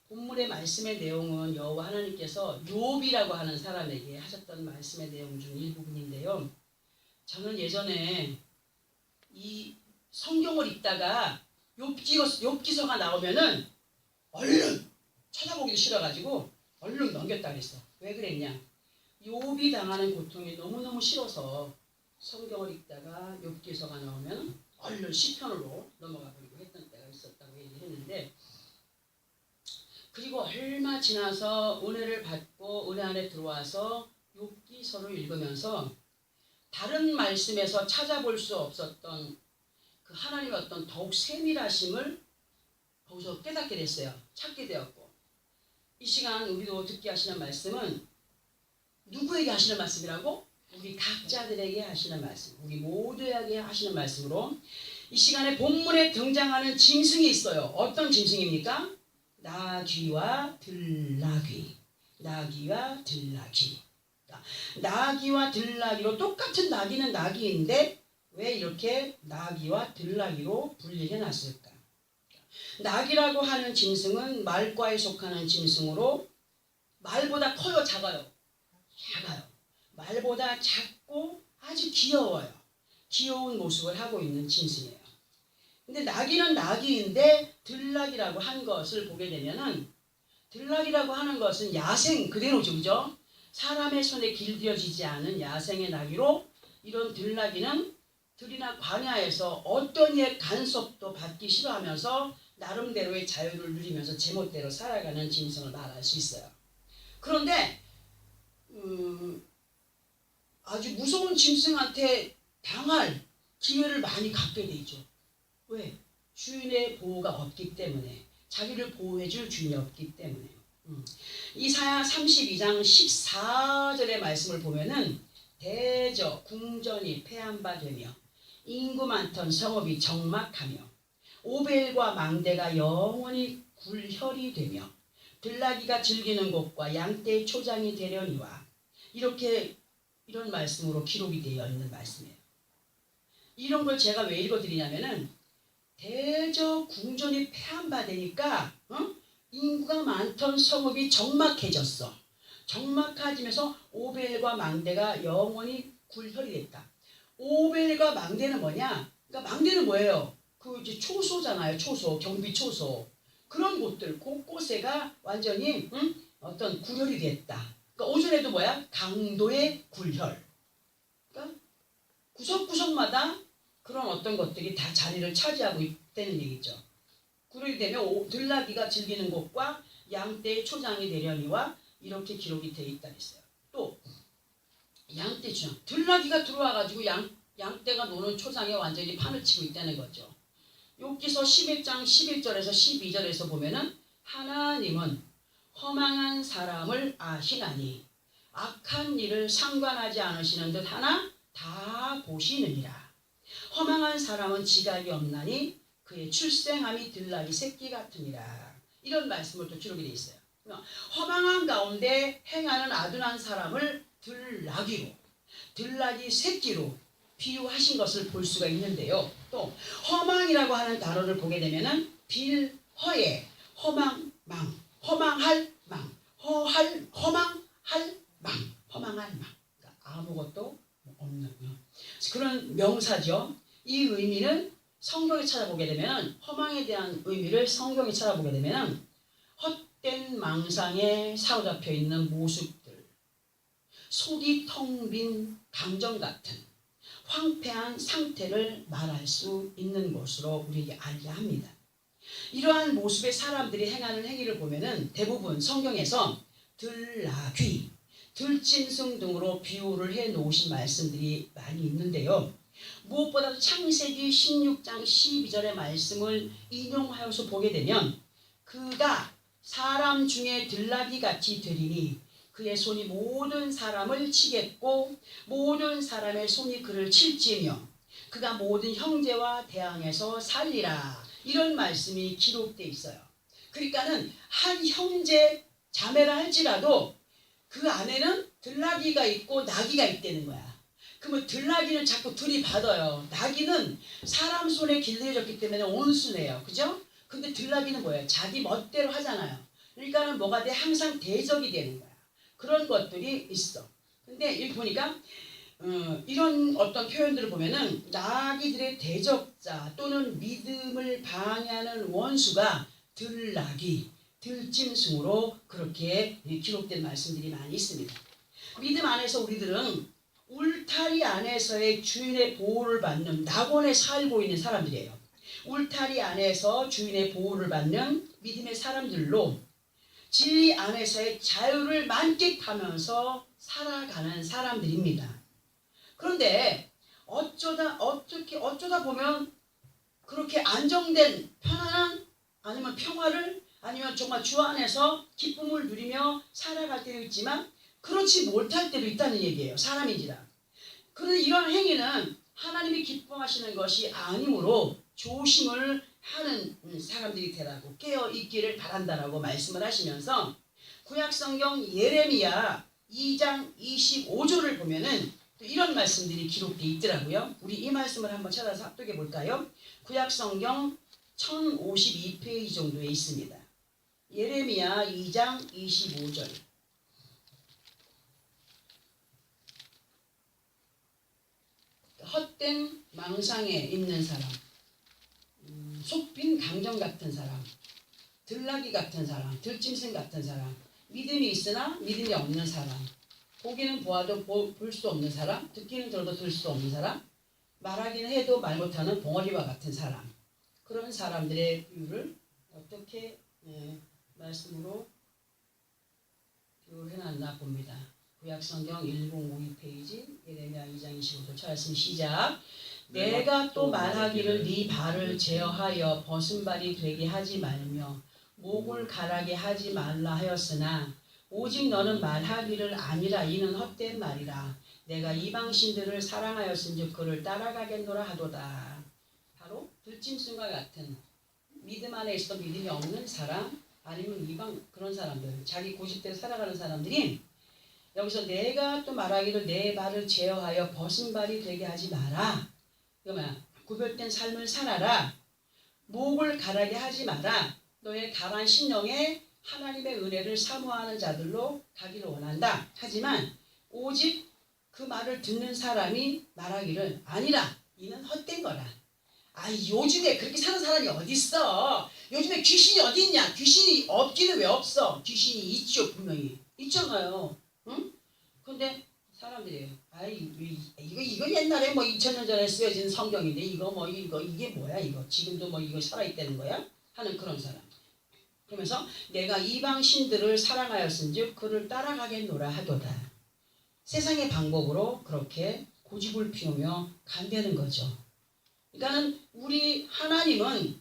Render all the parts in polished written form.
본문의 말씀의 내용은 여호와 하나님께서 욥이라고 하는 사람에게 하셨던 말씀의 내용 중 일부분인데요. 저는 예전에 이 성경을 읽다가 욥기서가 나오면은 얼른 찾아보기도 싫어가지고 얼른 넘겼다 그랬어. 왜 그랬냐? 욥이 당하는 고통이 너무너무 싫어서 성경을 읽다가 욥기서가 나오면 얼른 시편으로 넘어가 버리고 했던 때가 있었다고 얘기했는데, 그리고 얼마 지나서 은혜를 받고 은혜 안에 들어와서 욥기서를 읽으면서 다른 말씀에서 찾아볼 수 없었던 그 하나님의 어떤 더욱 세밀하심을 거기서 깨닫게 됐어요. 찾게 되었고, 이 시간 우리도 듣게 하시는 말씀은 누구에게 하시는 말씀이라고? 우리 각자들에게 하시는 말씀, 우리 모두에게 하시는 말씀으로 이 시간에 본문에 등장하는 짐승이 있어요. 어떤 짐승입니까? 나귀와 들나귀. 나귀와 들나귀. 나귀와 들나귀로, 똑같은 나귀는 나귀인데 왜 이렇게 나귀와 들나귀로 분리해 놨을까? 나귀라고 하는 짐승은 말과에 속하는 짐승으로 말보다 커요, 작아요? 작아요. 말보다 작고 아주 귀여워요. 귀여운 모습을 하고 있는 짐승이에요. 근데 나귀는 나귀인데 들나귀라고 한 것을 보게 되면은, 들나귀라고 하는 것은 야생 그대로죠, 그죠? 사람의 손에 길들여지지 않은 야생의 나귀로, 이런 들나귀는 들이나 광야에서 어떤 이의 간섭도 받기 싫어하면서 나름대로의 자유를 누리면서 제멋대로 살아가는 짐승을 말할 수 있어요. 그런데 아주 무서운 짐승한테 당할 기회를 많이 갖게 되죠. 왜? 주인의 보호가 없기 때문에, 자기를 보호해줄 주인이 없기 때문에. 이사야 32장 14절의 말씀을 보면은 대저 궁전이 폐한바되며 인구 많던 성읍이 적막하며 오벨과 망대가 영원히 굴혈이 되며 들나귀가 즐기는 곳과 양떼의 초장이 되려니와, 이런 말씀으로 기록이 되어 있는 말씀이에요. 이런 걸 제가 왜 읽어드리냐면은, 대저 궁전이 폐한바되니까 인구가 많던 성읍이 적막해졌어. 적막해지면서 오벨과 망대가 영원히 굴혈이 됐다. 오벨과 망대는 뭐냐? 그러니까 망대는 뭐예요? 그 이제 초소잖아요. 초소, 경비 초소. 그런 곳들 곳곳에가 완전히 어떤 굴혈이 됐다. 그러니까 오전에도 뭐야? 강도의 굴혈. 그러니까 구석구석마다 그런 어떤 것들이 다 자리를 차지하고 있다는 얘기죠. 그렇게 되면 들나귀가 즐기는 곳과 양떼의 초장이 되려니와, 이렇게 기록이 되어 있다 했어요. 또 양떼 초장, 들나귀가 들어와가지고 양떼가 노는 초장에 완전히 판을 치고 있다는 거죠. 욥기서 11장 11절에서 12절에서 보면은, 하나님은 허망한 사람을 아시나니 악한 일을 상관하지 않으시는 듯 하나 다 보시느니라. 허망한 사람은 지각이 없나니 그의 출생함이 들나귀 새끼 같으니라. 이런 말씀을 또 기록이 되어 있어요. 허망한 가운데 행하는 아둔한 사람을 들나귀 새끼로 비유하신 것을 볼 수가 있는데요. 또 허망이라고 하는 단어를 보게 되면은 빌허에 허망할 망, 허망할 망, 그러니까 아무것도 없는 그런 명사죠. 이 의미는 성경에 찾아보게 되면, 허망에 대한 의미를 성경에 찾아보게 되면 헛된 망상에 사로잡혀 있는 모습들, 속이 텅 빈 감정 같은 황폐한 상태를 말할 수 있는 것으로 우리에게 알게 합니다. 이러한 모습의 사람들이 행하는 행위를 보면은 대부분 성경에서 들나귀, 들짐승 등으로 비유를 해 놓으신 말씀들이 많이 있는데요. 무엇보다도 창세기 16장 12절의 말씀을 인용하여서 보게 되면, 그가 사람 중에 들나귀같이 되리니 그의 손이 모든 사람을 치겠고 모든 사람의 손이 그를 칠지며 그가 모든 형제와 대항해서 살리라. 이런 말씀이 기록되어 있어요. 그러니까는 한 형제 자매라 할지라도 그 안에는 들나귀가 있고 나귀가 있다는 거야. 그러면 들나귀는 자꾸 들이받아요. 나귀는 사람 손에 길들여졌기 때문에 온순해요. 그죠? 근데 들나귀는 뭐예요? 자기 멋대로 하잖아요. 누군가는 뭐가 돼? 항상 대적이 되는 거야. 그런 것들이 있어. 근데 여기 보니까 이런 어떤 표현들을 보면은 나귀들의 대적자 또는 믿음을 방해하는 원수가 들나귀, 들짐승으로 그렇게 기록된 말씀들이 많이 있습니다. 믿음 안에서 우리들은 울타리 안에서의 주인의 보호를 받는 낙원에 살고 있는 사람들이에요. 울타리 안에서 주인의 보호를 받는 믿음의 사람들로 진리 안에서의 자유를 만끽하면서 살아가는 사람들입니다. 그런데 어쩌다 보면 그렇게 안정된 편안한 아니면 평화를 아니면 정말 주 안에서 기쁨을 누리며 살아갈 때도 있지만 그렇지 못할 때도 있다는 얘기예요. 사람인지라. 그런데 이런 행위는 하나님이 기뻐하시는 것이 아니므로 조심을 하는 사람들이 되라고 깨어 있기를 바란다라고 말씀을 하시면서 구약성경 예레미야 2장 25절을 보면은 또 이런 말씀들이 기록되어 있더라고요. 우리 이 말씀을 한번 찾아서 합독해 볼까요? 구약성경 1052페이지 정도에 있습니다. 예레미야 2장 25절. 헛된 망상에 있는 사람, 속빈 강정 같은 사람, 들나귀 같은 사람, 들짐승 같은 사람, 믿음이 있으나 믿음이 없는 사람, 보기는 보아도 볼 수 없는 사람, 듣기는 들어도 들을 수 없는 사람, 말하기는 해도 말 못하는 봉어리와 같은 사람, 그런 사람들의 비유를 어떻게 말씀으로 비유를 해놨나 봅니다. 구약성경 1052페이지 예레미야 2장 25절 찾았으면 시작. 내가 또 말하기를 네 발을 제어하여 벗은발이 되게 하지 말며 목을 가라게 하지 말라 하였으나 오직 너는 말하기를 아니라 이는 헛된 말이라. 내가 이방신들을 사랑하였은즉 그를 따라가겠노라 하도다. 바로 들짐승과 같은 믿음 안에 있어 믿음이 없는 사람 아니면 이방 그런 사람들 자기 고집대로 살아가는 사람들이 여기서 내가 또 말하기를 내 발을 제어하여 벗은발이 되게 하지 마라. 그러면 구별된 삶을 살아라. 목을 가라게 하지 마라. 너의 가란 심령에 하나님의 은혜를 사모하는 자들로 가기를 원한다. 하지만 오직 그 말을 듣는 사람이 말하기를 아니라 이는 헛된 거라. 요즘에 그렇게 사는 사람이 어디 있어? 요즘에 귀신이 어디 있냐? 귀신이 없기는 왜 없어? 귀신이 있죠. 분명히 있잖아요. 응? 근데 사람들이 이거 옛날에 2000년 전에 쓰여진 성경인데 이게 뭐야 이거 지금도 이거 살아있다는 거야? 하는 그런 사람. 그러면서 내가 이방 신들을 사랑하였은즉 그를 따라가겠노라 하도다. 세상의 방법으로 그렇게 고집을 피우며 간다는 거죠. 그러니까는 우리 하나님은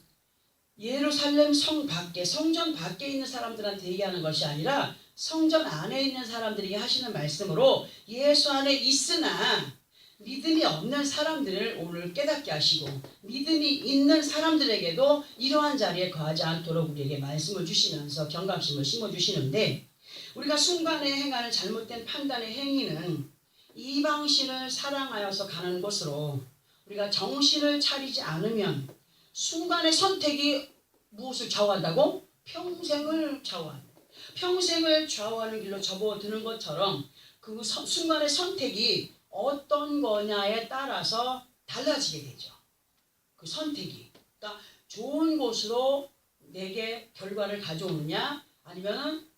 예루살렘 성 밖에 성전 밖에 있는 사람들한테 얘기하는 것이 아니라 성전 안에 있는 사람들에게 하시는 말씀으로 예수 안에 있으나 믿음이 없는 사람들을 오늘 깨닫게 하시고 믿음이 있는 사람들에게도 이러한 자리에 거하지 않도록 우리에게 말씀을 주시면서 경각심을 심어주시는데 우리가 순간에 행하는 잘못된 판단의 행위는 이방신을 사랑하여서 가는 곳으로 우리가 정신을 차리지 않으면 순간의 선택이 무엇을 좌우한다고? 평생을 좌우한다. 평생을 좌우하는 길로 접어드는 것처럼 그 순간의 선택이 어떤 거냐에 따라서 달라지게 되죠. 그 선택이. 그러니까 좋은 곳으로 내게 결과를 가져오느냐 아니면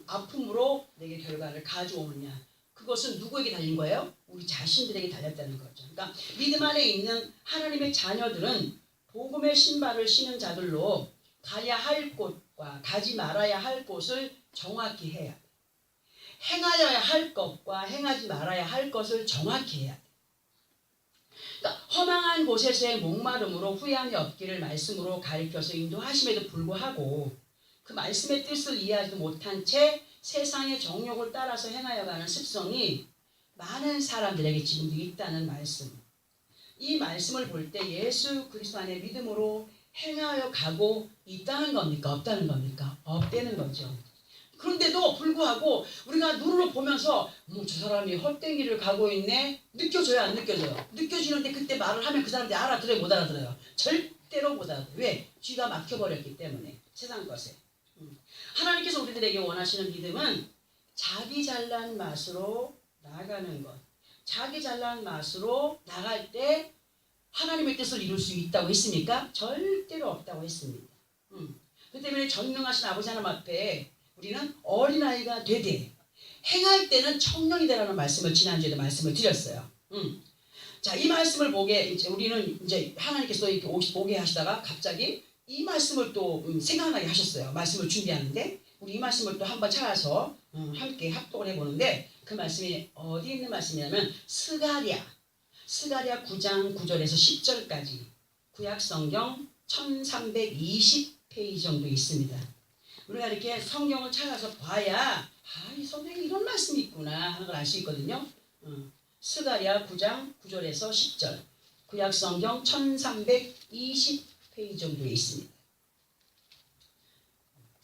아픔으로 내게 결과를 가져오느냐. 그것은 누구에게 달린 거예요? 우리 자신들에게 달렸다는 거죠. 그러니까 믿음 안에 있는 하나님의 자녀들은 복음의 신발을 신은 자들로 가야 할 곳과 가지 말아야 할 곳을 정확히 해야 돼. 행하여야 할 것과 행하지 말아야 할 것을 정확히 해야 돼. 그러니까 허망한 곳에서의 목마름으로 후회함이 없기를 말씀으로 가르쳐서 인도하심에도 불구하고 그 말씀의 뜻을 이해하지 못한 채 세상의 정욕을 따라서 행하여가는 습성이 많은 사람들에게 지금도 있다는 말씀. 이 말씀을 볼 때 예수 그리스도 안에 믿음으로 행하여 가고 있다는 겁니까? 없다는 겁니까? 없다는 거죠. 그런데도 불구하고 우리가 눈으로 보면서 저 사람이 헛되기를 가고 있네? 느껴져요? 안 느껴져요? 느껴지는데 그때 말을 하면 그 사람들이 알아들어요? 못 알아들어요? 절대로 못 알아들어요. 왜? 쥐가 막혀버렸기 때문에 세상 것에. 하나님께서 우리를 자녀들에게 원하시는 믿음은 자기 잘난 맛으로 나아가는 것. 자기 잘난 맛으로 나갈 때 하나님의 뜻을 이룰 수 있다고 했습니까? 절대로 없다고 했습니다. 그 때문에 전능하신 아버지 하나님 앞에 우리는 어린아이가 되되 행할 때는 청년이 되라는 말씀을 지난주에도 말씀을 드렸어요. 자, 이 말씀을 보게 이제 우리는 이제 하나님께서 이렇게 오게 하시다가 갑자기 이 말씀을 또 생각나게 하셨어요. 말씀을 준비하는데 우리 이 말씀을 또 한번 찾아서 함께 합독을 해보는데 그 말씀이 어디 있는 말씀이냐면 스가랴 9장 9절에서 10절까지 구약성경 1320페이지 정도 있습니다. 우리가 이렇게 성경을 찾아서 봐야 이 성경에 이런 말씀이 있구나 하는 걸 알 수 있거든요. 스가랴 9장 9절에서 10절 구약성경 1320페이지 정도에 있습니다.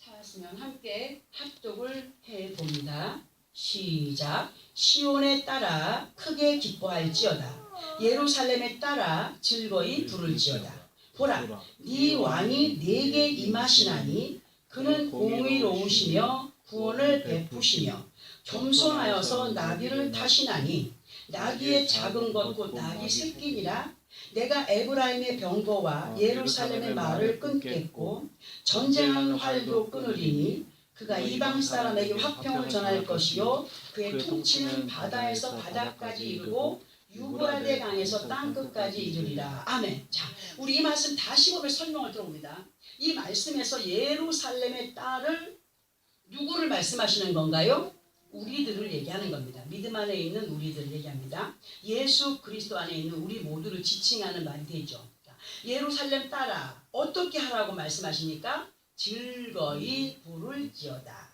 찾았으면 함께 합독을 해봅니다. 시작. 시온에 따라 크게 기뻐할지어다. 예루살렘에 따라 즐거이 부를지어다. 보라, 네 왕이 네게 임하시나니 그는 공의로우시며 구원을 베푸시며 겸손하여서 나귀를 타시나니 나귀의 작은 것 곧 나귀 새끼니라. 내가 에브라임의 병거와 예루살렘의 말을 끊겠고 전쟁한 활도 끊으리니 그가 이방 사람에게 화평을 전할 것이요 그의 통치는 바다에서 바다까지 이르고 유브라데 강에서 땅끝까지 이르리라. 아멘. 자, 우리 이 말씀 다시 보면 설명을 들어봅니다. 이 말씀에서 예루살렘의 딸을 누구를 말씀하시는 건가요? 우리들을 얘기하는 겁니다. 믿음 안에 있는 우리들을 얘기합니다. 예수 그리스도 안에 있는 우리 모두를 지칭하는 말이 되죠. 예루살렘 딸아 어떻게 하라고 말씀하십니까? 즐거이 부를지어다.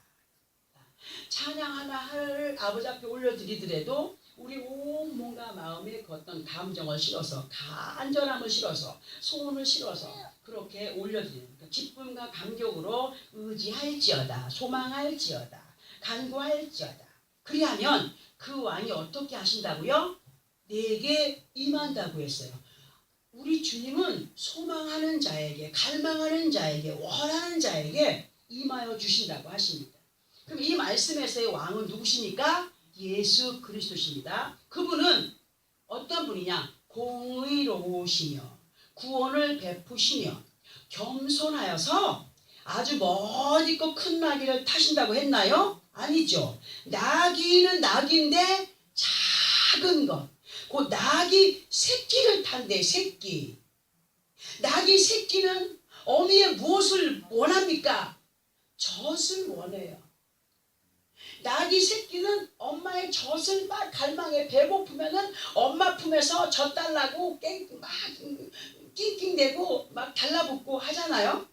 찬양 하나를 아버지 앞에 올려드리더라도 우리 온몸과 마음에 그 어떤 감정을 실어서 간절함을 실어서 소원을 실어서 그렇게 올려드리는 기쁨과 감격으로 의지할지어다 소망할지어다 간구할지어다. 그리하면 그 왕이 어떻게 하신다고요? 내게 임한다고 했어요. 우리 주님은 소망하는 자에게 갈망하는 자에게 원하는 자에게 임하여 주신다고 하십니다. 그럼 이 말씀에서의 왕은 누구십니까? 예수 그리스도십니다. 그분은 어떤 분이냐? 공의로우시며 구원을 베푸시며 겸손하여서 아주 멋있고 큰 나귀를 타신다고 했나요? 아니죠. 나귀는 나귀인데 작은 것. 그 나귀 새끼를 탄대. 새끼. 나귀 새끼는 어미의 무엇을 원합니까? 젖을 원해요. 나귀 새끼는 엄마의 젖을 막 갈망해. 배고프면은 엄마 품에서 젖 달라고 막 낑낑대고 막 달라붙고 하잖아요.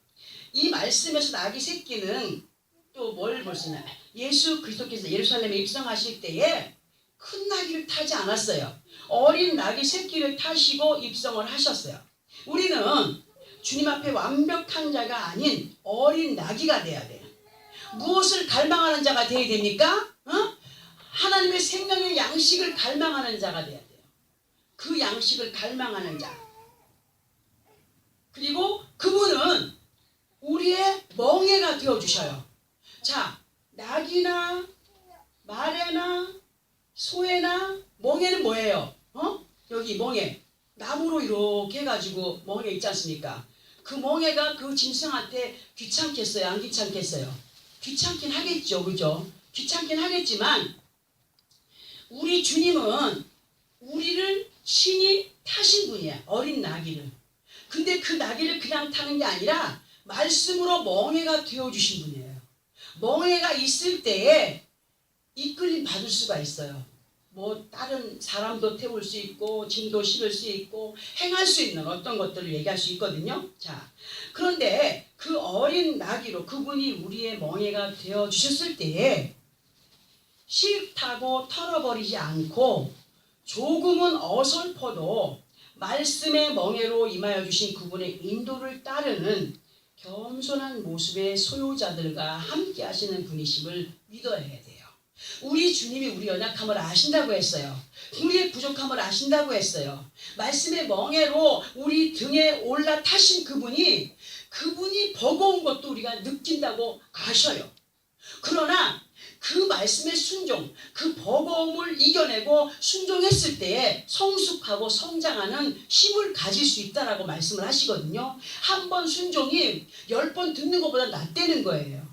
이 말씀에서 나귀 새끼는 또 뭘 볼 수 있나요? 예수 그리스도께서 예루살렘에 입성하실 때에 큰 나귀를 타지 않았어요. 어린 나귀 새끼를 타시고 입성을 하셨어요. 우리는 주님 앞에 완벽한 자가 아닌 어린 나귀가 돼야 돼요. 무엇을 갈망하는 자가 되어야 됩니까? 하나님의 생명의 양식을 갈망하는 자가 돼야 돼요. 그 양식을 갈망하는 자. 그리고 그분은 우리의 멍에가 되어주셔요. 자, 낙이나 말에나 소에나 멍에는 뭐예요? 여기 멍에 나무로 이렇게 해가지고 멍에 있지 않습니까? 그 멍에가 그 짐승한테 귀찮겠어요? 안 귀찮겠어요? 귀찮긴 하겠죠. 그죠? 귀찮긴 하겠지만 우리 주님은 우리를 신이 타신 분이야. 어린 나귀를. 근데 그 나귀를 그냥 타는 게 아니라 말씀으로 멍에가 되어주신 분이에요. 멍에가 있을 때에 이끌림 받을 수가 있어요. 뭐 다른 사람도 태울 수 있고 짐도 실을 수 있고 행할 수 있는 어떤 것들을 얘기할 수 있거든요. 자, 그런데 그 어린 나귀로 그분이 우리의 멍에가 되어주셨을 때에 싫다고 털어버리지 않고 조금은 어설퍼도 말씀의 멍에로 임하여 주신 그분의 인도를 따르는 겸손한 모습의 소유자들과 함께 하시는 분이심을 믿어야 돼요. 우리 주님이 우리 연약함을 아신다고 했어요. 우리의 부족함을 아신다고 했어요. 말씀의 멍에로 우리 등에 올라타신 그분이 버거운 것도 우리가 느낀다고 아셔요. 그러나 그 말씀의 순종, 그 버거움을 이겨내고 순종했을 때에 성숙하고 성장하는 힘을 가질 수 있다라고 말씀을 하시거든요. 한 번 순종이 10번 듣는 것보다 낫다는 거예요.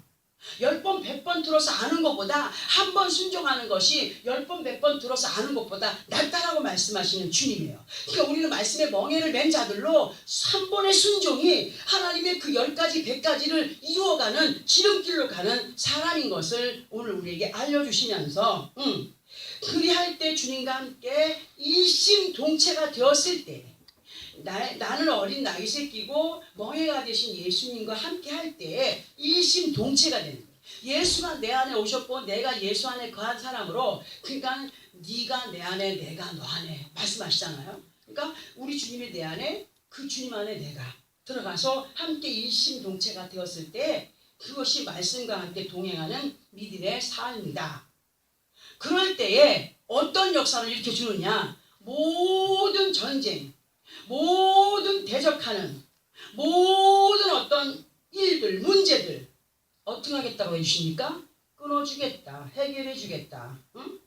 10번, 100번 들어서 아는 것보다 한 번 순종하는 것이 10번, 100번 들어서 아는 것보다 낫다라고 말씀하시는 주님이에요. 그러니까 우리는 말씀의 멍에를 맨 자들로 한 번의 순종이 하나님의 그 10가지, 100가지를 이루어가는 지름길로 가는 사람인 것을 오늘 우리에게 알려주시면서 그리할 때 주님과 함께 일심동체가 되었을 때 나는 어린 나귀 새끼고 멍에가 되신 예수님과 함께 할 때 일심동체가 되는 거예요. 예수가 내 안에 오셨고 내가 예수 안에 거한 사람으로, 그러니까 네가 내 안에 내가 너 안에 말씀하시잖아요. 그러니까 우리 주님이 내 안에, 그 주님 안에 내가 들어가서 함께 일심동체가 되었을 때 그것이 말씀과 함께 동행하는 믿음의 삶이다. 그럴 때에 어떤 역사를 일으켜주느냐, 모든 전쟁, 모든 대적하는 모든 어떤 일들, 문제들 어떻게 하겠다고 해주십니까? 끊어주겠다, 해결해주겠다. 응?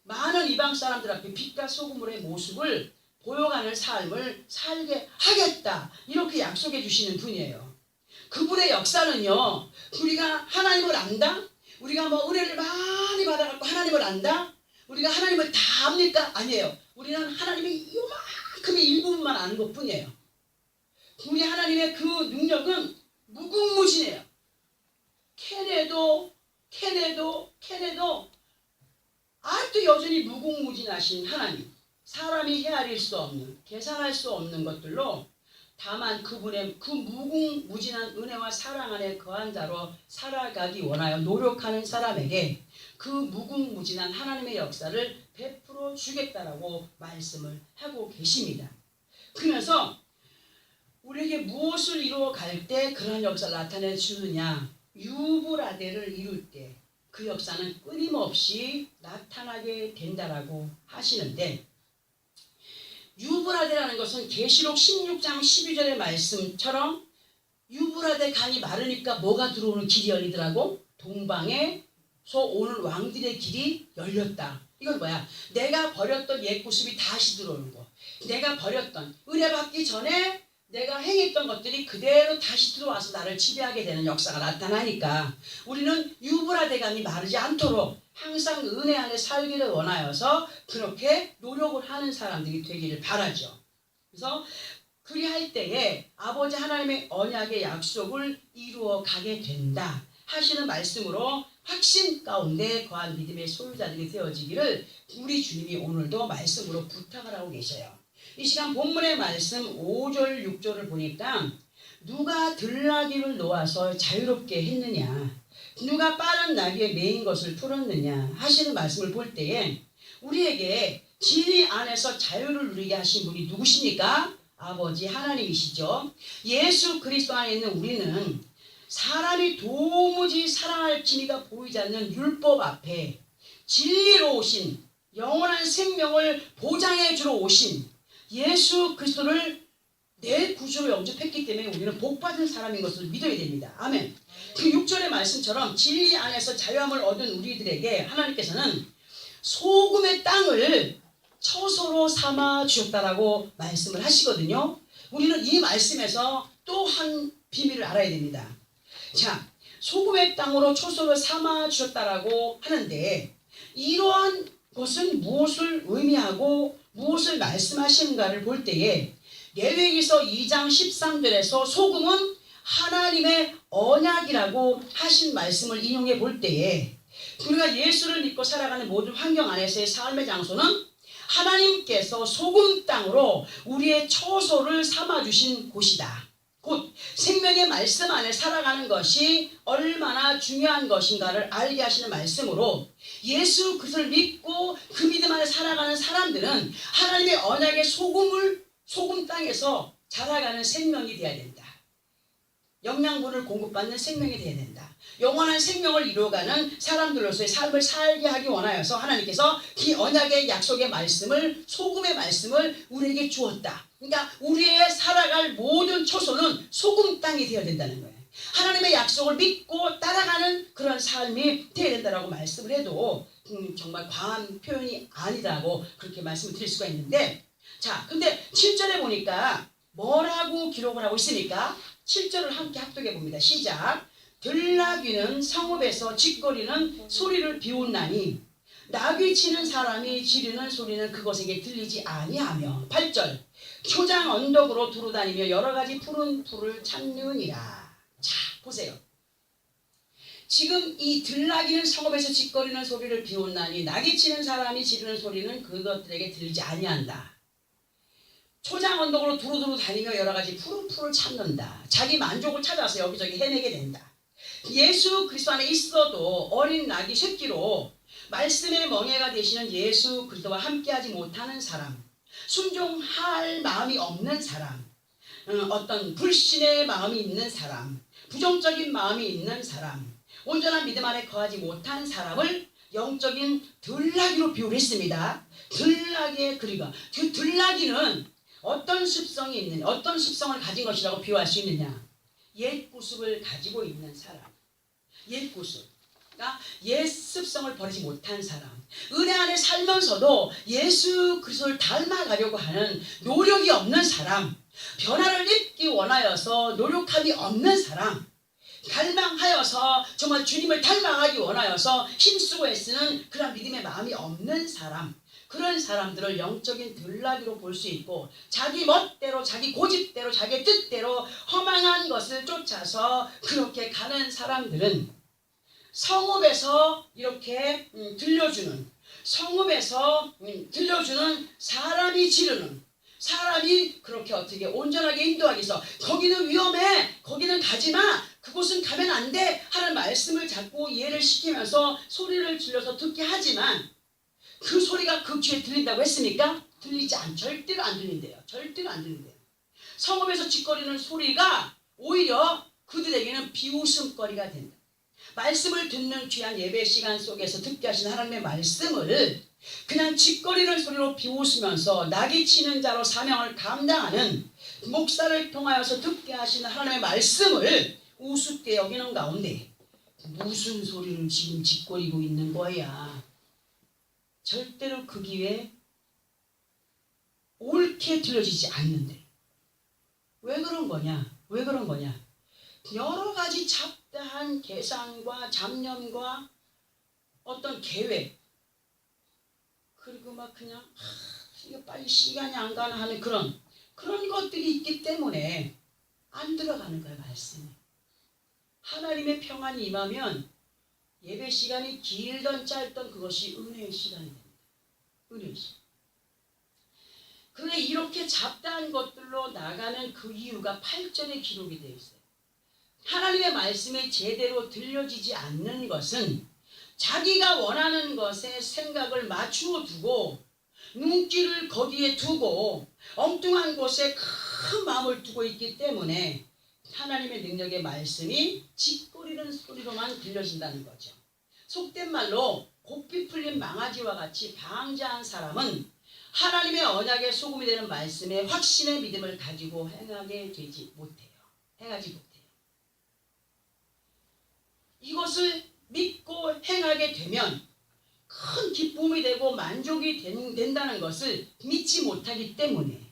많은 이방 사람들 앞에 빛과 소금의 모습을 보여가는 삶을 살게 하겠다, 이렇게 약속해 주시는 분이에요. 그분의 역사는요, 우리가 하나님을 안다? 우리가 뭐 은혜를 많이 받아갖고 하나님을 안다? 우리가 하나님을 다 압니까? 아니에요. 우리는 하나님의 요만큼의 일부분만 아는 것 뿐이에요. 우리 하나님의 그 능력은 무궁무진해요. 캐내도 아직도 여전히 무궁무진하신 하나님, 사람이 헤아릴 수 없는, 계산할 수 없는 것들로 다만 그분의 그 무궁무진한 은혜와 사랑 안에 거한 자로 살아가기 원하여 노력하는 사람에게 그 무궁무진한 하나님의 역사를 베풀어 주겠다라고 말씀을 하고 계십니다. 그러면서 우리에게 무엇을 이루어 갈 때 그런 역사를 나타내 주느냐, 유브라데를 이룰 때 그 역사는 끊임없이 나타나게 된다라고 하시는데, 유브라데라는 것은 계시록 16장 12절의 말씀처럼 유브라데 강이 마르니까 뭐가 들어오는 길이 열리더라고? 동방에서 오는 왕들의 길이 열렸다. 이건 뭐야? 내가 버렸던 옛 구습이 다시 들어오는 거. 내가 버렸던, 은혜 받기 전에 내가 행했던 것들이 그대로 다시 들어와서 나를 지배하게 되는 역사가 나타나니까 우리는 유브라데 강이 마르지 않도록 항상 은혜 안에 살기를 원하여서 그렇게 노력을 하는 사람들이 되기를 바라죠. 그래서 그리할 때에 아버지 하나님의 언약의 약속을 이루어 가게 된다 하시는 말씀으로 확신 가운데 거한 믿음의 소유자들이 되어지기를 우리 주님이 오늘도 말씀으로 부탁을 하고 계셔요. 이 시간 본문의 말씀 5절 6절을 보니까 누가 들나귀를 놓아서 자유롭게 했느냐, 누가 빠른 나귀에 매인 것을 풀었느냐 하시는 말씀을 볼 때에 우리에게 진리 안에서 자유를 누리게 하신 분이 누구십니까? 아버지 하나님이시죠. 예수 그리스도 안에 있는 우리는 사람이 도무지 사랑할 기미가 보이지 않는 율법 앞에 진리로 오신, 영원한 생명을 보장해 주러 오신 예수 그리스도를 내 구주로 영접했기 때문에 우리는 복받은 사람인 것을 믿어야 됩니다. 아멘. 그 6절의 말씀처럼 진리 안에서 자유함을 얻은 우리들에게 하나님께서는 소금의 땅을 처소로 삼아 주셨다라고 말씀을 하시거든요. 우리는 이 말씀에서 또 한 비밀을 알아야 됩니다. 자, 소금의 땅으로 초소를 삼아 주셨다라고 하는데 이러한 것은 무엇을 의미하고 무엇을 말씀하시는가를 볼 때에 레위기서 2장 13절에서 소금은 하나님의 언약이라고 하신 말씀을 인용해 볼 때에 우리가 예수를 믿고 살아가는 모든 환경 안에서의 삶의 장소는 하나님께서 소금 땅으로 우리의 처소를 삼아주신 곳이다. 곧 생명의 말씀 안에 살아가는 것이 얼마나 중요한 것인가를 알게 하시는 말씀으로 예수 그리스도를 믿고 그 믿음 안에 살아가는 사람들은 하나님의 언약의 소금 땅에서 자라가는 생명이 되어야 된다. 영양분을 공급받는 생명이 되어야 된다. 영원한 생명을 이루어가는 사람들로서의 삶을 살게 하기 원하여서 하나님께서 이 언약의 약속의 말씀을, 소금의 말씀을 우리에게 주었다. 그러니까 우리의 살아갈 모든 초소는 소금 땅이 되어야 된다는 거예요. 하나님의 약속을 믿고 따라가는 그런 삶이 되어야 된다고 말씀을 해도 정말 과한 표현이 아니다고 그렇게 말씀을 드릴 수가 있는데, 자, 근데 7절에 보니까 뭐라고 기록을 하고 있습니까? 7절을 함께 합독해 봅니다. 시작. 들나귀는 성읍에서 짖거리는 소리를 비웃나니 나귀 치는 사람이 지르는 소리는 그것에게 들리지 아니하며. 8절. 초장 언덕으로 두루다니며 여러 가지 푸른 풀을 찾느니라. 자, 보세요. 지금 이 들나귀는 성읍에서 짖거리는 소리를 비웃나니 나귀 치는 사람이 지르는 소리는 그것들에게 들리지 아니한다. 초장 언덕으로 두루두루 다니며 여러 가지 푸른 풀을 찾는다. 자기 만족을 찾아서 여기저기 헤매게 된다. 예수 그리스도 안에 있어도 어린 나귀 새끼로 말씀의 멍에가 되시는 예수 그리스도와 함께하지 못하는 사람, 순종할 마음이 없는 사람, 어떤 불신의 마음이 있는 사람, 부정적인 마음이 있는 사람, 온전한 믿음 안에 거하지 못한 사람을 영적인 들나귀로 비유를 했습니다. 들나귀의 그리가, 그 들나귀는 어떤 습성이 있느냐, 어떤 습성을 가진 것이라고 비유할 수 있느냐? 옛 구습을 가지고 있는 사람, 옛 구습, 그러니까 옛 습성을 버리지 못한 사람, 은혜 안에 살면서도 예수 그리스도를 닮아가려고 하는 노력이 없는 사람, 변화를 입기 원하여서 노력함이 없는 사람, 갈망하여서 정말 주님을 닮아가기 원하여서 힘쓰고 애쓰는 그런 믿음의 마음이 없는 사람, 그런 사람들을 영적인 들나귀로 볼 수 있고, 자기 멋대로 자기 고집대로 자기 뜻대로 허망한 것을 쫓아서 그렇게 가는 사람들은 성읍에서 이렇게 들려주는, 성읍에서 들려주는 사람이 지르는, 사람이 그렇게 어떻게 온전하게 인도하기 위해서 거기는 위험해, 거기는 가지마, 그곳은 가면 안 돼 하는 말씀을 자꾸 이해를 시키면서 소리를 질러서 듣게 하지만 그 소리가 그 귀에 들린다고 했습니까? 들리지 절대로 안 들린대요. 절대로 안 들린대요. 성읍에서 짖거리는 소리가 오히려 그들에게는 비웃음거리가 된다. 말씀을 듣는 귀한 예배 시간 속에서 듣게 하신 하나님의 말씀을 그냥 짖거리는 소리로 비웃으면서 낙이 치는 자로 사명을 감당하는 목사를 통하여서 듣게 하시는 하나님의 말씀을 우습게 여기는 가운데 무슨 소리를 지금 짖거리고 있는 거야? 절대로 그 귀에 옳게 들려지지 않는데. 왜 그런 거냐? 왜 그런 거냐? 여러 가지 잡다한 계산과 잡념과 어떤 계획, 그리고 막 그냥 이거 빨리 시간이 안 가나 하는 그런 것들이 있기 때문에 안 들어가는 거예요, 말씀이. 하나님의 평안이 임하면 예배 시간이 길던 짧던 그것이 은혜의 시간이 됩니다. 은혜의 시간. 그런데 이렇게 잡다한 것들로 나가는 그 이유가 8절에 기록이 되어 있어요. 하나님의 말씀이 제대로 들려지지 않는 것은 자기가 원하는 것에 생각을 맞추어 두고 눈길을 거기에 두고 엉뚱한 곳에 큰 마음을 두고 있기 때문에 하나님의 능력의 말씀이 짖거리는 소리로만 들려진다는 거죠. 속된 말로 고삐 풀린 망아지와 같이 방자한 사람은 하나님의 언약의 소금이 되는 말씀에 확신의 믿음을 가지고 행하게 되지 못해요. 행하지 못해요. 이것을 믿고 행하게 되면 큰 기쁨이 되고 만족이 된다는 것을 믿지 못하기 때문에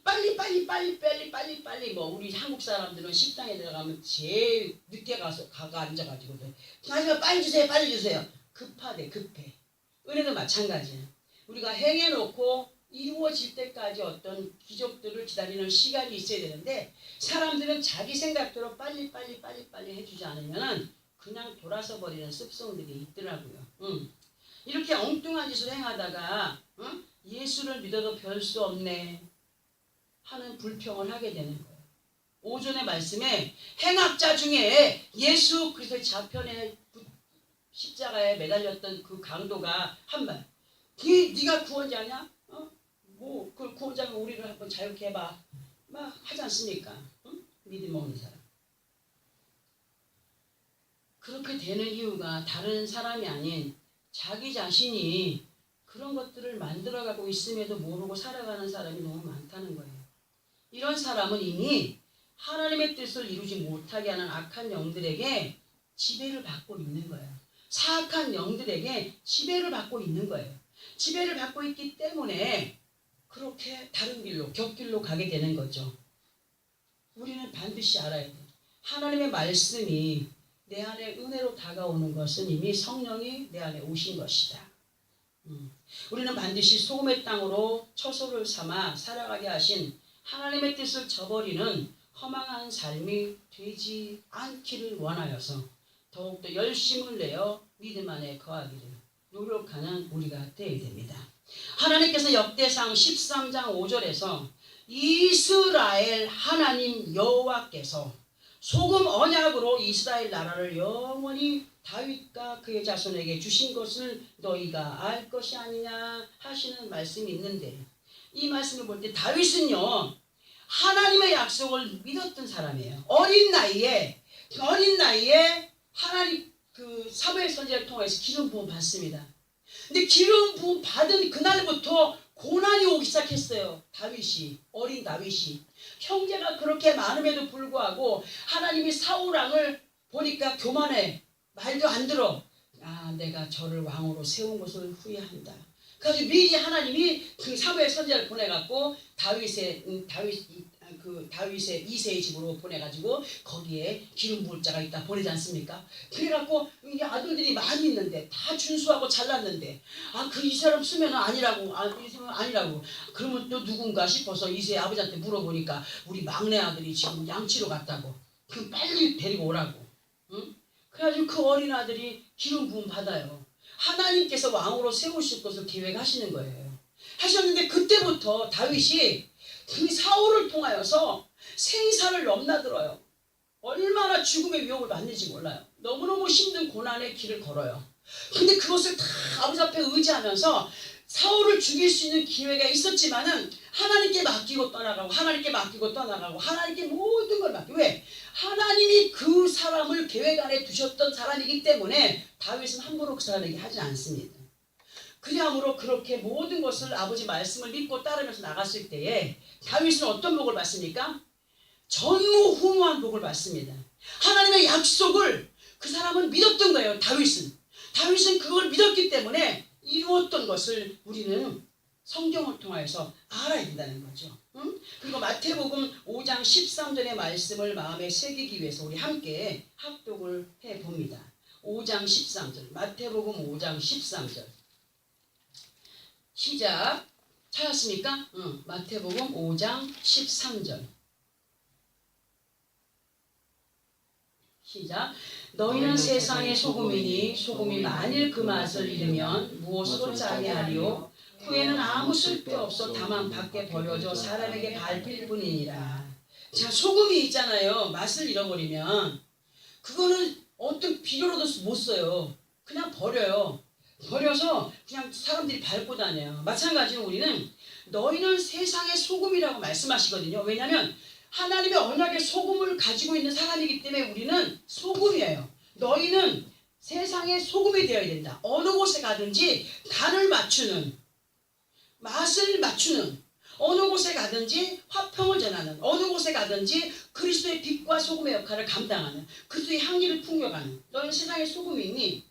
빨리 뭐 우리 한국 사람들은 식당에 들어가면 제일 늦게 가서 앉아가지고 빨리 주세요. 급해. 은혜도 마찬가지예요. 우리가 행해놓고 이루어질 때까지 어떤 기적들을 기다리는 시간이 있어야 되는데 사람들은 자기 생각대로 빨리 해주지 않으면 그냥 돌아서 버리는 습성들이 있더라고요. 이렇게 엉뚱한 짓을 행하다가 예수를 믿어도 별 수 없네 하는 불평을 하게 되는 거예요. 오전의 말씀에 행악자 중에 예수 그리스도의 좌편에 십자가에 매달렸던 그 강도가 한 말, 네가 구원자냐? 그 구원자가 우리를 한번 자유케 해봐, 막 하지 않습니까? 믿음 없는 사람. 그렇게 되는 이유가 다른 사람이 아닌 자기 자신이 그런 것들을 만들어가고 있음에도 모르고 살아가는 사람이 너무 많다는 거예요. 이런 사람은 이미 하나님의 뜻을 이루지 못하게 하는 악한 영들에게 지배를 받고 있는 거예요. 사악한 영들에게 지배를 받고 있는 거예요. 지배를 받고 있기 때문에 그렇게 다른 길로, 곁길로 가게 되는 거죠. 우리는 반드시 알아야 돼요. 하나님의 말씀이 내 안에 은혜로 다가오는 것은 이미 성령이 내 안에 오신 것이다. 우리는 반드시 소금의 땅으로 처소를 삼아 살아가게 하신 하나님의 뜻을 저버리는 허망한 삶이 되지 않기를 원하여서 더욱더 열심을 내어 믿음 안에 거하기를 노력하는 우리가 되어야 됩니다. 하나님께서 역대상 13장 5절에서 이스라엘 하나님 여호와께서 소금 언약으로 이스라엘 나라를 영원히 다윗과 그의 자손에게 주신 것을 너희가 알 것이 아니냐 하시는 말씀이 있는데, 이 말씀을 볼 때 다윗은요 하나님의 약속을 믿었던 사람이에요. 어린 나이에 하나님 그 사무엘 선지자를 통해서 기름 부음 받습니다. 근데 기름 부음 받은 그날부터 고난이 오기 시작했어요. 어린 다윗이 형제가 그렇게 많음에도 불구하고 하나님이 사울 왕을 보니까 교만해, 말도 안 들어. 내가 저를 왕으로 세운 것을 후회한다. 그래서 미리 하나님이 그 사무엘 선지자를 보내갖고 다윗의 이세의 집으로 보내가지고 거기에 기름 부을 자가 있다 보내지 않습니까? 그래갖고 이 아들들이 많이 있는데 다 준수하고 잘났는데 이 사람 쓰면은 아니라고 그러면 또 누군가 싶어서 이세 아버지한테 물어보니까 우리 막내 아들이 지금 양치로 갔다고. 그 빨리 데리고 오라고. 응? 그래가지고 그 어린 아들이 기름 부음 받아요. 하나님께서 왕으로 세우실 것을 계획하시는 거예요. 하셨는데 그때부터 다윗이 그 사울을 통하여서 생사를 넘나들어요. 얼마나 죽음의 위협을 받는지 몰라요. 너무너무 힘든 고난의 길을 걸어요. 근데 그것을 다 아버지 앞에 의지하면서 사울을 죽일 수 있는 기회가 있었지만은 하나님께 맡기고 떠나가고 하나님께 모든 걸 맡기고. 왜? 하나님이 그 사람을 계획 안에 두셨던 사람이기 때문에 다윗은 함부로 그 사람에게 하지 않습니다. 그야말로 그렇게 모든 것을 아버지 말씀을 믿고 따르면서 나갔을 때에 다윗은 어떤 복을 받습니까? 전무후무한 복을 받습니다. 하나님의 약속을 그 사람은 믿었던 거예요. 다윗은 그걸 믿었기 때문에 이루었던 것을 우리는 성경을 통해서 알아야 된다는 거죠. 응? 그리고 마태복음 5장 13절의 말씀을 마음에 새기기 위해서 우리 함께 합독을 해봅니다. 5장 13절, 마태복음 5장 13절. 시작. 찾았습니까? 마태복음 5장 13절. 시작. 너희는 세상의 소금이니 소금이 만일 그 맛을 잃으면 무엇으로 짜게 하리요? 후에는 아무 쓸데없어 다만 밖에 버려져 사람에게 밟힐 뿐이니라. 자, 소금이 있잖아요. 맛을 잃어버리면 그거는 어떤 비료로도 못 써요. 그냥 버려요. 버려서 그냥 사람들이 밟고 다녀요. 마찬가지로 우리는 너희는 세상의 소금이라고 말씀하시거든요. 왜냐하면 하나님의 언약의 소금을 가지고 있는 사람이기 때문에 우리는 소금이에요. 너희는 세상의 소금이 되어야 된다. 어느 곳에 가든지 간을 맞추는, 맛을 맞추는, 어느 곳에 가든지 화평을 전하는, 어느 곳에 가든지 그리스도의 빛과 소금의 역할을 감당하는, 그리스도의 향기를 풍겨가는, 너희는 세상의 소금이니.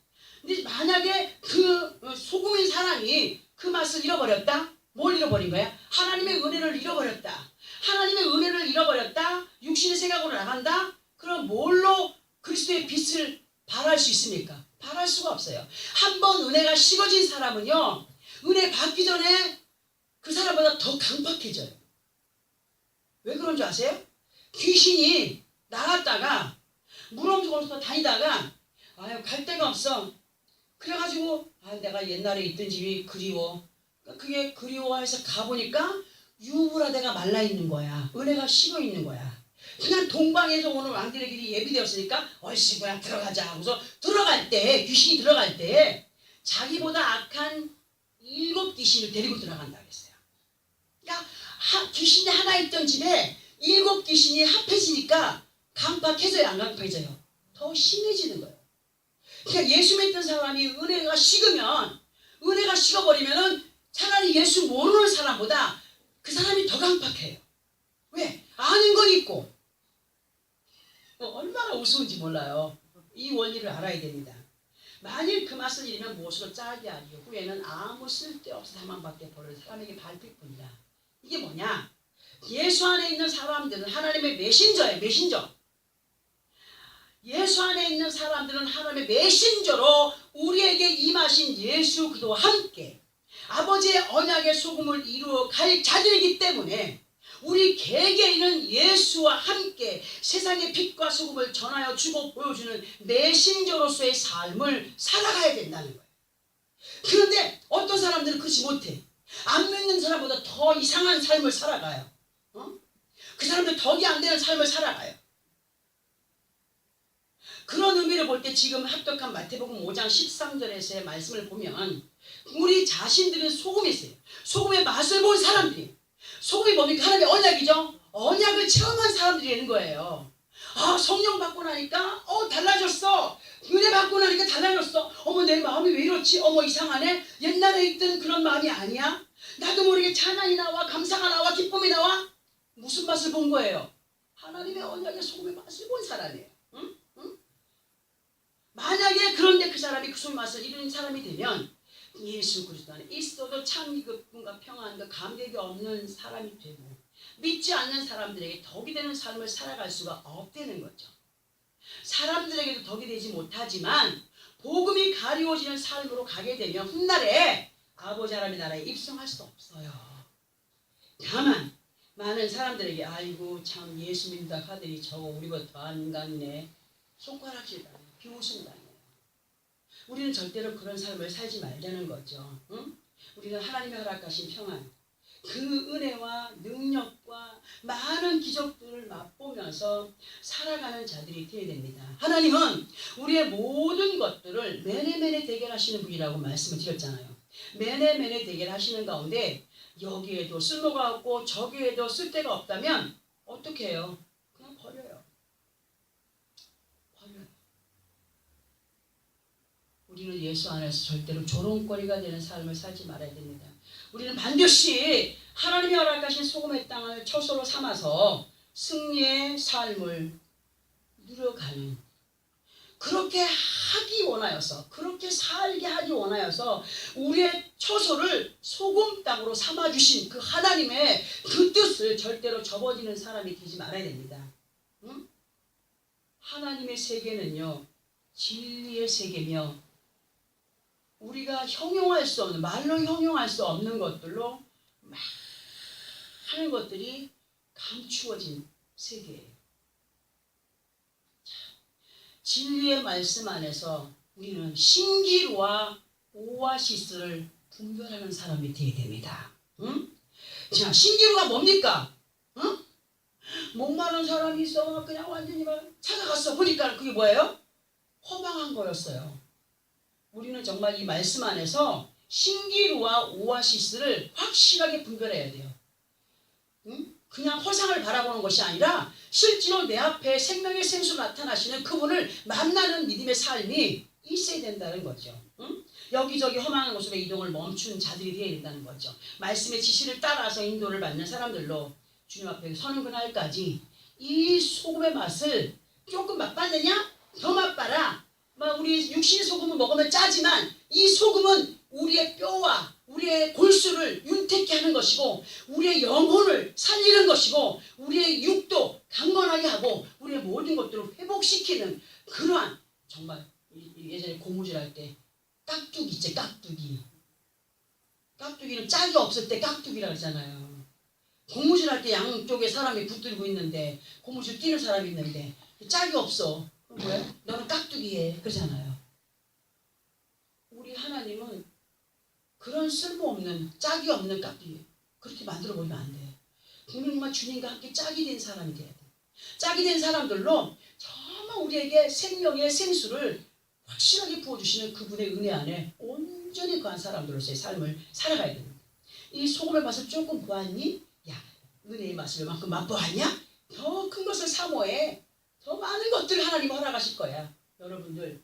근데 만약에 그 소금인 사람이 그 맛을 잃어버렸다? 뭘 잃어버린 거야? 하나님의 은혜를 잃어버렸다. 하나님의 은혜를 잃어버렸다? 육신의 생각으로 나간다? 그럼 뭘로 그리스도의 빛을 발할 수 있습니까? 발할 수가 없어요. 한번 은혜가 식어진 사람은요, 은혜 받기 전에 그 사람보다 더 강팍해져요. 왜 그런 줄 아세요? 귀신이 나갔다가 무덤으로 다니다가 갈 데가 없어. 그래가지고 내가 옛날에 있던 집이 그리워. 그게 그리워해서 가보니까 유브라데가 말라있는 거야. 은혜가 식어있는 거야. 그냥 동방에서 오는 왕들의 길이 예비되었으니까 얼씨 그냥 들어가자 하고서 귀신이 들어갈 때 자기보다 악한 7 귀신을 데리고 들어간다 그랬어요. 그러니까 귀신이 하나 있던 집에 7 귀신이 합해지니까 강팍해져요, 안 강팍해져요? 더 심해지는 거예요. 그러니까 예수 믿던 사람이 은혜가 식어버리면은 차라리 예수 모르는 사람보다 그 사람이 더 강팍해요. 왜? 아는 건 있고 얼마나 우스운지 몰라요. 이 원리를 알아야 됩니다. 만일 그 맛을 잃으면 무엇으로 짜게 하리요. 후에는 아무 쓸데없어 사망밖에 벌을 사람에게 밟힐 뿐이다. 이게 뭐냐? 예수 안에 있는 사람들은 하나님의 메신저예요. 메신저. 예수 안에 있는 사람들은 하나님의 메신저로 우리에게 임하신 예수 그리스도와 함께 아버지의 언약의 소금을 이루어 갈 자들이기 때문에 우리 개개인은 예수와 함께 세상의 빛과 소금을 전하여 주고 보여주는 메신저로서의 삶을 살아가야 된다는 거예요. 그런데 어떤 사람들은 그렇지 못해. 안 믿는 사람보다 더 이상한 삶을 살아가요. 그 사람들 덕이 안 되는 삶을 살아가요. 그런 의미를 볼 때 지금 합독한 마태복음 5장 13절에서의 말씀을 보면 우리 자신들은 소금이세요. 소금의 맛을 본 사람들이. 소금이 뭡니까? 하나님의 언약이죠. 언약을 체험한 사람들이 되는 거예요. 아, 성령 받고 나니까 달라졌어. 은혜 받고 나니까 달라졌어. 어머, 내 마음이 왜 이렇지? 어머, 이상하네. 옛날에 있던 그런 마음이 아니야. 나도 모르게 찬양이 나와, 감사가 나와, 기쁨이 나와. 무슨 맛을 본 거예요? 하나님의 언약의 소금의 맛을 본 사람이에요. 응? 응? 만약에 그런데 그 사람이 그 소금의 맛을 잃은 사람이 되면 예수 그리스도 안에 있어도 참 기쁨과 평안과 감격이 없는 사람이 되고 믿지 않는 사람들에게 덕이 되는 삶을 살아갈 수가 없다는 거죠. 사람들에게도 덕이 되지 못하지만 복음이 가리워지는 삶으로 가게 되면 훗날에 아버지 하나님의 나라에 입성할 수 없어요. 다만 많은 사람들에게 아이고 참 예수 믿는다 하더니 저거 우리보다 더 안 갔네. 손가락질 당해요. 비웃음 당해요. 우리는 절대로 그런 삶을 살지 말자는 거죠. 응? 우리는 하나님의 허락하신 평안, 그 은혜와 능력과 많은 기적들을 맛보면서 살아가는 자들이 되어야 됩니다. 하나님은 우리의 모든 것들을 매네매네 대결하시는 분이라고 말씀을 드렸잖아요. 매네매네 대결하시는 가운데 여기에도 쓸모가 없고 저기에도 쓸데가 없다면 어떻게 해요? 그냥 버려요. 버려요. 우리는 예수 안에서 절대로 조롱거리가 되는 삶을 살지 말아야 됩니다. 우리는 반드시 하나님이 허락하신 소금의 땅을 처소로 삼아서 승리의 삶을 누려가는, 그렇게 하기 원하여서, 그렇게 살게 하기 원하여서 우리의 처소를 소금 땅으로 삼아주신 그 하나님의 그 뜻을 절대로 접어지는 사람이 되지 말아야 됩니다. 응? 하나님의 세계는요, 진리의 세계며 우리가 형용할 수 없는, 말로 형용할 수 없는 것들로 많은 것들이 감추어진 세계예요. 진리의 말씀 안에서 우리는 신기루와 오아시스를 분별하는 사람이 되어야 됩니다. 응? 자, 신기루가 뭡니까? 응? 목마른 사람이 있어. 그냥 완전히 찾아갔어. 보니까 그게 뭐예요? 허망한 거였어요. 우리는 정말 이 말씀 안에서 신기루와 오아시스를 확실하게 분별해야 돼요. 응? 그냥 허상을 바라보는 것이 아니라 실제로 내 앞에 생명의 생수로 나타나시는 그분을 만나는 믿음의 삶이 있어야 된다는 거죠. 응? 여기저기 험한 곳으로 이동을 멈춘 자들이 되어야 된다는 거죠. 말씀의 지시를 따라서 인도를 받는 사람들로 주님 앞에 서는 그날까지 이 소금의 맛을 조금 맛봤느냐? 더 맛봐라. 우리 육신 소금을 먹으면 짜지만 이 소금은 우리의 뼈와 우리의 골수를 윤택케 하는 것이고 우리의 영혼을 살리는 것이고 우리의 육도 강건하게 하고 우리의 모든 것들을 회복시키는 그러한, 정말 예전에 고무줄할 때 깍두기 있죠. 깍두기는 짝이 없을 때 깍두기라고 하잖아요. 고무줄할 때 양쪽에 사람이 붙들고 있는데 고무줄 뛰는 사람이 있는데 짝이 없어. 그럼 뭐야? 너는 깍두기해. 그러잖아요. 우리 하나님은 그런 쓸모없는 짝이 없는 깍두기 그렇게 만들어버리면 안 돼. 우리는 주님과 함께 짝이 된 사람이 돼야 돼. 짝이 된 사람들로 정말 우리에게 생명의 생수를 확실하게 부어주시는 그분의 은혜 안에 온전히 거한 사람들로서의 삶을 살아가야 됩니다. 이 소금의 맛을 조금 보았니? 야, 은혜의 맛을 이만큼 맛보았냐? 더 큰 것을 사모해. 더 많은 것들을 하나님 허락하실 거야. 여러분들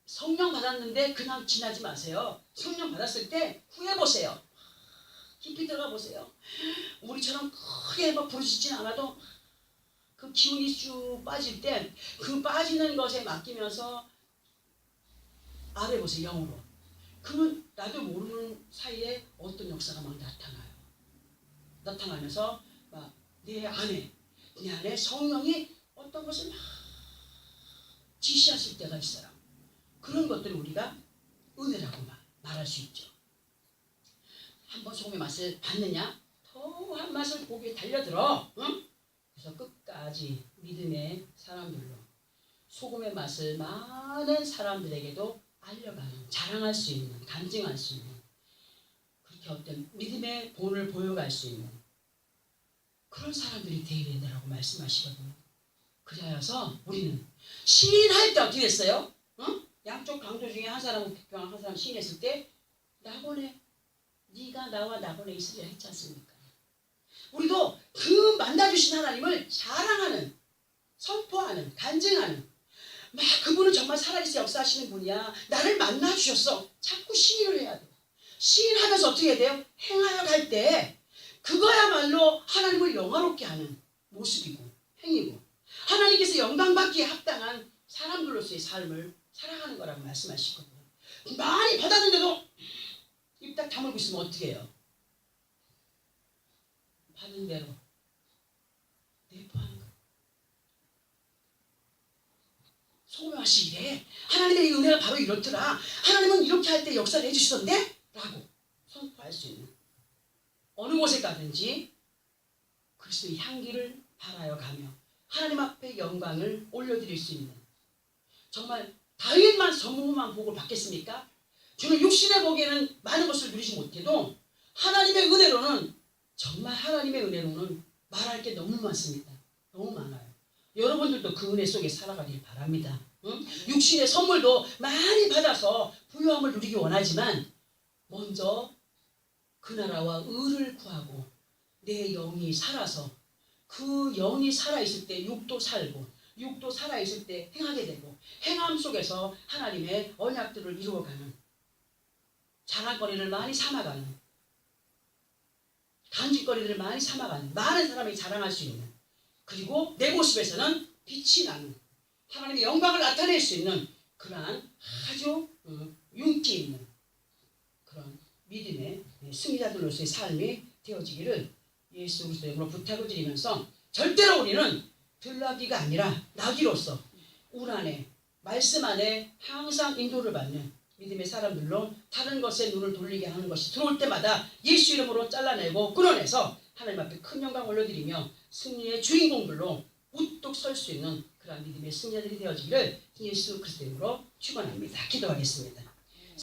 성령 받았는데 그냥 지나지 마세요. 성령 받았을 때 후회보세요. 깊이 들어가 보세요. 우리처럼 크게 부르짖진 않아도 그 기운이 쭉 빠질 때 그 빠지는 것에 맡기면서 아래 보세요. 영으로. 그러면 나도 모르는 사이에 어떤 역사가 막 나타나요. 나타나면서 막 내 안에 성령이 어떤 것을 막 지시하실 때가 있어요. 그런 것들을 우리가 은혜라고 말할 수 있죠. 한번 소금의 맛을 봤느냐? 더 한 맛을 보기에 달려들어. 응? 그래서 끝까지 믿음의 사람들로 소금의 맛을 많은 사람들에게도 알려가는, 자랑할 수 있는, 간증할 수 있는, 그렇게 어떤 믿음의 본을 보여갈 수 있는 그런 사람들이 되어야 된다고 말씀하시거든요. 그래서 우리는 시인할 때 어떻게 됐어요? 응? 양쪽 강도 중에 한 사람은 한 사람 시인했을 때 나보내, 네가 나와 나보내 있으리라 했지 않습니까? 우리도 그 만나주신 하나님을 자랑하는, 선포하는, 간증하는, 막 그분은 정말 살아계셔 역사하시는 분이야. 나를 만나주셨어. 자꾸 시인을 해야 돼요. 시인하면서 어떻게 해야 돼요? 행하여 갈 때 그거야말로 하나님을 영화롭게 하는 모습이고 행위고 하나님께서 영광받기에 합당한 사람들로서의 삶을 살아가는 거라고 말씀하시거든요. 많이 받았는데도 입 딱 다물고 있으면 어떻게 해요? 받은 대로 내포하는 거예요. 소금의 맛이 이래. 하나님의 은혜가 바로 이렇더라. 하나님은 이렇게 할 때 역사를 해주시던데? 라고 선포할 수 있는 어느 곳에 가든지 그리스도의 향기를 발하여 가며 하나님 앞에 영광을 올려드릴 수 있는 정말 다윗만 전무후무한 복을 받겠습니까? 저는 육신의 복에는 많은 것을 누리지 못해도 하나님의 은혜로는 정말 하나님의 은혜로는 말할 게 너무 많습니다. 너무 많아요. 여러분들도 그 은혜 속에 살아가길 바랍니다. 응? 육신의 선물도 많이 받아서 부유함을 누리기 원하지만 먼저 그 나라와 의를 구하고 내 영이 살아서 그 영이 살아있을 때 육도 살고 육도 살아있을 때 행하게 되고 행함 속에서 하나님의 언약들을 이루어가는 자랑거리를 많이 삼아가는 간직거리들을 많이 삼아가는 많은 사람이 자랑할 수 있는 그리고 내 모습에서는 빛이 나는 하나님의 영광을 나타낼 수 있는 그러한 아주 윤기 있는 그런 믿음의 승리자들로서의 삶이 되어지기를 예수 그리스도의 이름으로 부탁을 드리면서 절대로 우리는 들나귀가 아니라 나귀로서 울 안에 말씀 안에 항상 인도를 받는 믿음의 사람들로 다른 것에 눈을 돌리게 하는 것이 들어올 때마다 예수 이름으로 잘라내고 끊어내서 하나님 앞에 큰 영광 올려드리며 승리의 주인공들로 우뚝 설 수 있는 그런 믿음의 승리자들이 되어지기를 예수 그리스도의 이름으로 축원합니다. 기도하겠습니다.